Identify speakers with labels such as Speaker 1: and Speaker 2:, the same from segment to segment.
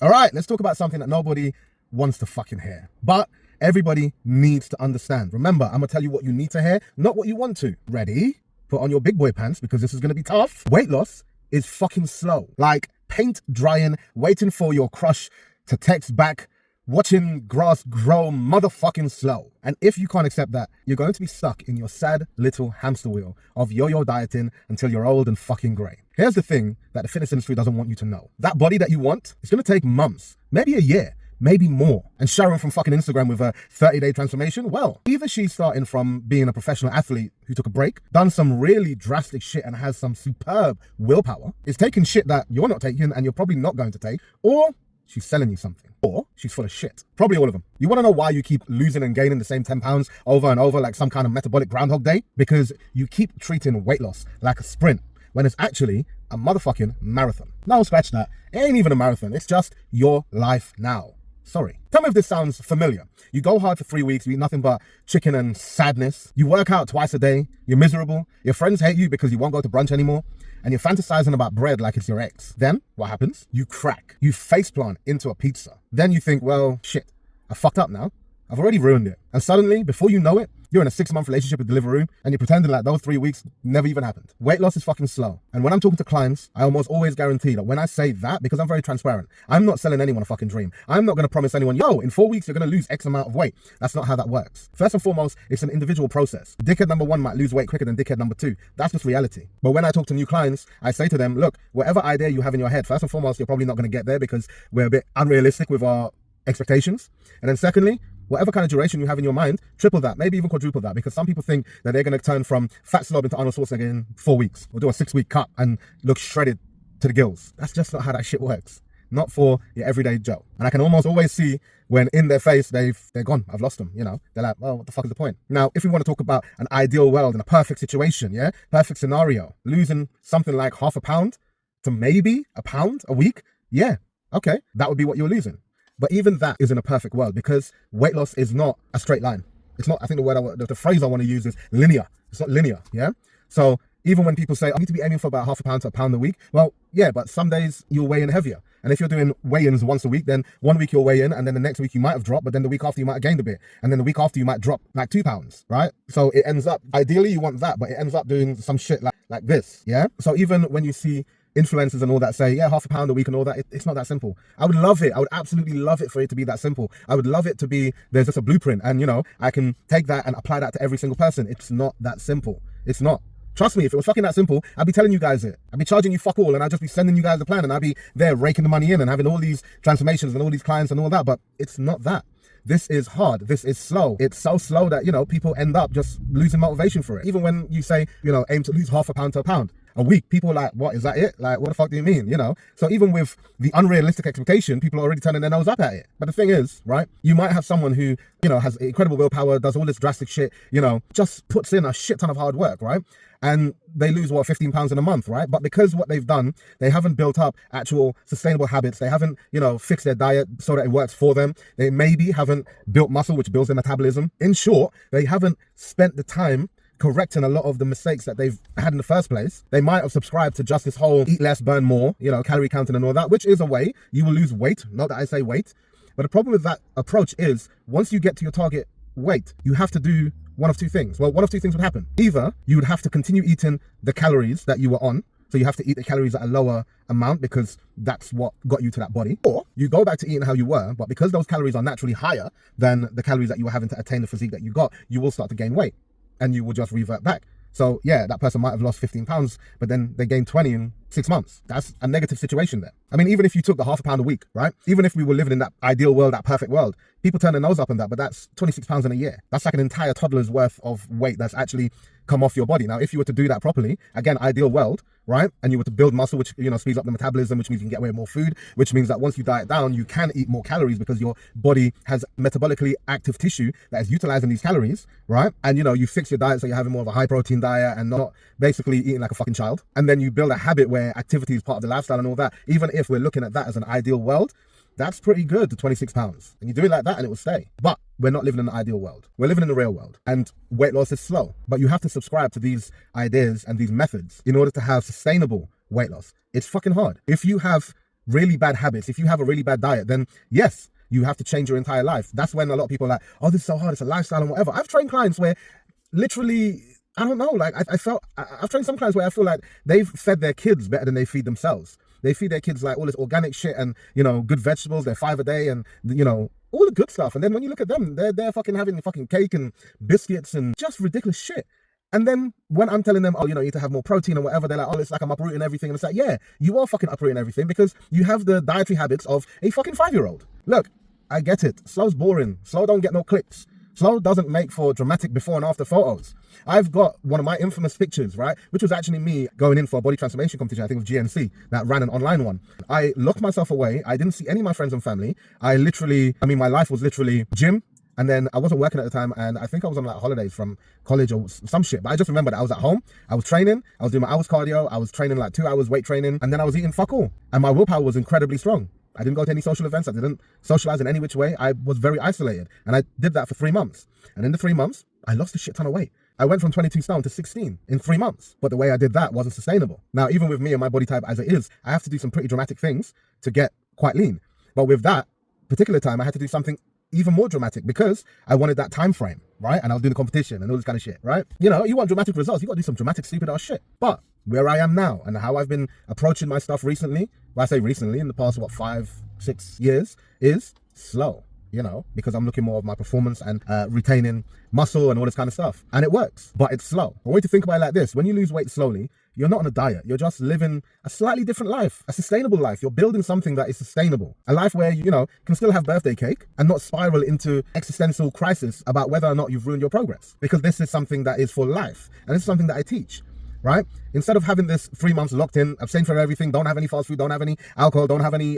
Speaker 1: All right, let's talk about something that nobody wants to fucking hear, but everybody needs to understand. Remember, I'm gonna tell you what you need to hear, not what you want to. Ready? Put on your big boy pants because this is gonna be tough. Weight loss is fucking slow. Like paint drying, waiting for your crush to text back, watching grass grow motherfucking slow. And if you can't accept that, you're going to be stuck in your sad little hamster wheel of yo-yo dieting until you're old and fucking grey. Here's the thing that the fitness industry doesn't want you to know. That body that you want, it's going to take months, maybe a year, maybe more. And Sharon from fucking Instagram with a 30-day transformation, well, either she's starting from being a professional athlete who took a break, done some really drastic shit and has some superb willpower, is taking shit that you're not taking and you're probably not going to take, or she's selling you something, or she's full of shit. Probably all of them. You want to know why you keep losing and gaining the same 10 pounds over and over like some kind of metabolic Groundhog Day? Because you keep treating weight loss like a sprint when it's actually a motherfucking marathon. No, scratch that. It ain't even a marathon. It's just your life now. Sorry. Tell me if this sounds familiar. You go hard for 3 weeks, you eat nothing but chicken and sadness. You work out twice a day, you're miserable. Your friends hate you because you won't go to brunch anymore. And you're fantasizing about bread like it's your ex. Then, what happens? You crack. You faceplant into a pizza. Then you think, well, shit, I fucked up now. I've already ruined it. And suddenly, before you know it, you're in a 6-month relationship with Deliveroo and you're pretending like those 3 weeks never even happened. Weight loss is fucking slow. And when I'm talking to clients, I almost always guarantee that when I say that, because I'm very transparent, I'm not selling anyone a fucking dream. I'm not going to promise anyone, yo, in 4 weeks, you're going to lose X amount of weight. That's not how that works. First and foremost, it's an individual process. Dickhead number 1 might lose weight quicker than dickhead number 2. That's just reality. But when I talk to new clients, I say to them, look, whatever idea you have in your head, first and foremost, you're probably not going to get there because we're a bit unrealistic with our expectations. And then secondly, whatever kind of duration you have in your mind, triple that, maybe even quadruple that, because some people think that they're going to turn from fat slob into Arnold Schwarzenegger in 4 weeks, or do a 6-week cut and look shredded to the gills. That's just not how that shit works. Not for your everyday Joe. And I can almost always see when in their face, they're gone. I've lost them, you know. They're like, well, what the fuck is the point? Now, if we want to talk about an ideal world and a perfect situation, yeah, perfect scenario, losing something like half a pound to maybe a pound a week, yeah, okay, that would be what you're losing. But even that isn't a perfect world because weight loss is not a straight line. It's not, I think the phrase I want to use is linear. It's not linear, yeah? So even when people say, I need to be aiming for about half a pound to a pound a week, well, yeah, but some days you'll weigh in heavier. And if you're doing weigh-ins once a week, then 1 week you'll weigh in, and then the next week you might have dropped, but then the week after you might have gained a bit. And then the week after you might drop like 2 pounds, right? So it ends up, ideally you want that, but it ends up doing some shit like this, yeah? So even when you see influencers and all that say, yeah, half a pound a week and all that, it's not that simple. I would love it. I would absolutely love it for it to be that simple. I would love it to be, there's just a blueprint and, you know, I can take that and apply that to every single person. It's not that simple. It's not. Trust me, if it was fucking that simple, I'd be telling you guys it. I'd be charging you fuck all and I'd just be sending you guys the plan and I'd be there raking the money in and having all these transformations and all these clients and all that, but it's not that. This is hard. This is slow. It's so slow that, you know, people end up just losing motivation for it. Even when you say, you know, aim to lose half a pound to a pound a week, people are like, what, is that it? Like, what the fuck do you mean? You know? So even with the unrealistic expectation, people are already turning their nose up at it. But the thing is, right, you might have someone who, you know, has incredible willpower, does all this drastic shit, you know, just puts in a shit ton of hard work, right? And they lose, what, 15 pounds in a month, right? But because what they've done, they haven't built up actual sustainable habits. They haven't, you know, fixed their diet so that it works for them. They maybe haven't built muscle, which builds their metabolism. In short, they haven't spent the time correcting a lot of the mistakes that they've had in the first place. They might have subscribed to just this whole eat less, burn more, you know, calorie counting and all that, which is a way you will lose weight. Not that I say weight, but the problem with that approach is once you get to your target weight, you have to do one of two things. Well, one of two things would happen. Either you would have to continue eating the calories that you were on. So you have to eat the calories at a lower amount because that's what got you to that body. Or you go back to eating how you were, but because those calories are naturally higher than the calories that you were having to attain the physique that you got, you will start to gain weight and you will just revert back. So yeah, that person might have lost 15 pounds, but then they gained 20 in 6 months. That's a negative situation there. I mean, even if you took the half a pound a week, right? Even if we were living in that ideal world, that perfect world, people turn their nose up on that, but that's 26 pounds in a year. That's like an entire toddler's worth of weight that's actually come off your body. Now, if you were to do that properly, again, ideal world, right? And you were to build muscle, which, you know, speeds up the metabolism, which means you can get away with more food, which means that once you diet down, you can eat more calories because your body has metabolically active tissue that is utilizing these calories, right? And, you know, you fix your diet so you're having more of a high protein diet and not basically eating like a fucking child. And then you build a habit where activity is part of the lifestyle and all that. Even if we're looking at that as an ideal world, that's pretty good, to 26 pounds. And you do it like that and it will stay. But we're not living in an ideal world. We're living in the real world. And weight loss is slow. But you have to subscribe to these ideas and these methods in order to have sustainable weight loss. It's fucking hard. If you have really bad habits, if you have a really bad diet, then yes, you have to change your entire life. That's when a lot of people are like, oh, this is so hard, it's a lifestyle and whatever. I've trained clients where literally, I don't know, like I've trained some clients where I feel like they've fed their kids better than they feed themselves. They feed their kids like all this organic shit and, you know, good vegetables, they're 5 a day and, you know, all the good stuff. And then when you look at them, they're fucking having fucking cake and biscuits and just ridiculous shit. And then when I'm telling them, oh, you know, you need to have more protein or whatever, they're like, oh, it's like I'm uprooting everything. And it's like, yeah, you are fucking uprooting everything because you have the dietary habits of a fucking 5-year-old. Look, I get it. Slow's boring. Slow don't get no clicks. Slow doesn't make for dramatic before and after photos. I've got one of my infamous pictures, right? Which was actually me going in for a body transformation competition, I think it was GNC, that ran an online one. I locked myself away. I didn't see any of my friends and family. My life was literally gym. And then I wasn't working at the time, and I think I was on like holidays from college or some shit. But I just remember that I was at home, I was training, I was doing my hours cardio, I was training like 2 hours weight training, and then I was eating fuck all. And my willpower was incredibly strong. I didn't go to any social events, I didn't socialize in any which way. I was very isolated. And I did that for 3 months. And in the 3 months, I lost a shit ton of weight. I went from 22 stone to 16 in 3 months. But the way I did that wasn't sustainable. Now, even with me and my body type as it is, I have to do some pretty dramatic things to get quite lean. But with that particular time, I had to do something even more dramatic because I wanted that time frame, right? And I was doing the competition and all this kind of shit, right? You know, you want dramatic results, you got to do some dramatic, stupid ass shit. But where I am now and how I've been approaching my stuff recently, well, I say recently, in the past, 5-6 years, is slow, you know, because I'm looking more of my performance and retaining muscle and all this kind of stuff. And it works, but it's slow. I want you to think about it like this. When you lose weight slowly, you're not on a diet. You're just living a slightly different life, a sustainable life. You're building something that is sustainable. A life where, you know, can still have birthday cake and not spiral into existential crisis about whether or not you've ruined your progress. Because this is something that is for life. And this is something that I teach, right? Instead of having this 3 months locked in, abstain from everything, don't have any fast food, don't have any alcohol, don't have any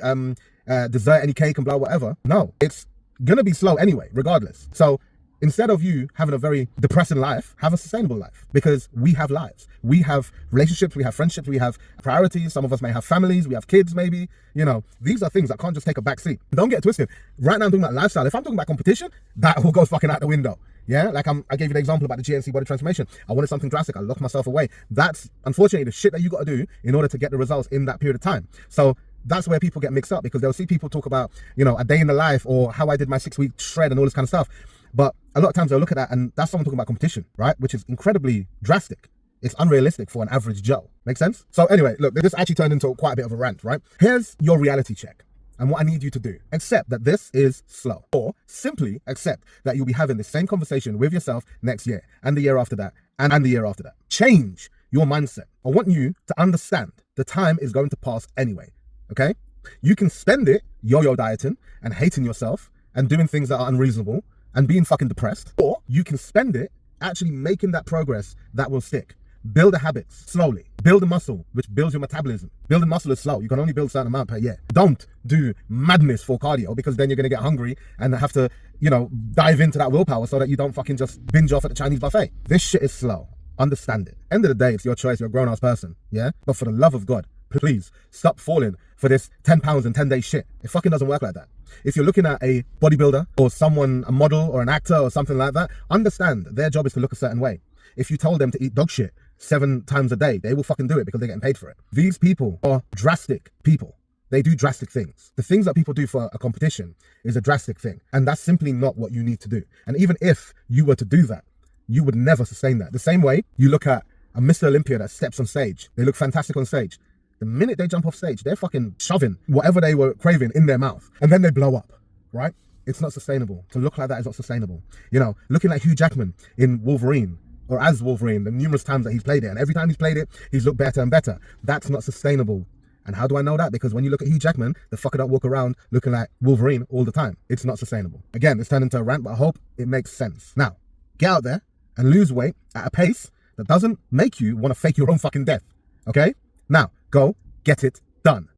Speaker 1: dessert, any cake and blah, whatever. No, it's gonna be slow anyway, regardless. So instead of you having a very depressing life, have a sustainable life, because we have lives. We have relationships, we have friendships, we have priorities. Some of us may have families, we have kids maybe. You know, these are things that can't just take a back seat. Don't get twisted. Right now I'm talking about lifestyle. If I'm talking about competition, that all goes fucking out the window. Yeah, like I gave you the example about the GNC body transformation. I wanted something drastic. I locked myself away. That's unfortunately the shit that you got to do in order to get the results in that period of time. So that's where people get mixed up, because they'll see people talk about, you know, a day in the life or how I did my 6-week shred and all this kind of stuff. But a lot of times they'll look at that and that's someone talking about competition, right? Which is incredibly drastic. It's unrealistic for an average Joe. Make sense? So anyway, look, this actually turned into quite a bit of a rant, right? Here's your reality check. And what I need you to do, accept that this is slow, or simply accept that you'll be having the same conversation with yourself next year and the year after that and the year after that. Change your mindset. I want you to understand the time is going to pass anyway, okay? You can spend it yo-yo dieting and hating yourself and doing things that are unreasonable and being fucking depressed, or you can spend it actually making that progress that will stick. Build the habits slowly. Build a muscle, which builds your metabolism. Building muscle is slow. You can only build a certain amount per year. Don't do madness for cardio, because then you're going to get hungry and have to, you know, dive into that willpower so that you don't fucking just binge off at the Chinese buffet. This shit is slow. Understand it. End of the day, it's your choice. You're a grown-ass person, yeah? But for the love of God, please stop falling for this 10 pounds in 10 days shit. It fucking doesn't work like that. If you're looking at a bodybuilder or someone, a model or an actor or something like that, understand their job is to look a certain way. If you told them to eat dog shit 7 times a day, they will fucking do it because they're getting paid for it. These people are drastic people. They do drastic things. The things that people do for a competition is a drastic thing. And that's simply not what you need to do. And even if you were to do that, you would never sustain that. The same way you look at a Mr. Olympia that steps on stage. They look fantastic on stage. The minute they jump off stage, they're fucking shoving whatever they were craving in their mouth. And then they blow up, right? It's not sustainable. To look like that is not sustainable. You know, looking like Hugh Jackman in Wolverine, or as Wolverine, the numerous times that he's played it, and every time he's played it, he's looked better and better. That's not sustainable. And how do I know that? Because when you look at Hugh Jackman, the fucker don't walk around looking like Wolverine all the time. It's not sustainable. Again, it's turned into a rant, but I hope it makes sense. Now, get out there and lose weight at a pace that doesn't make you want to fake your own fucking death, okay? Now, go get it done.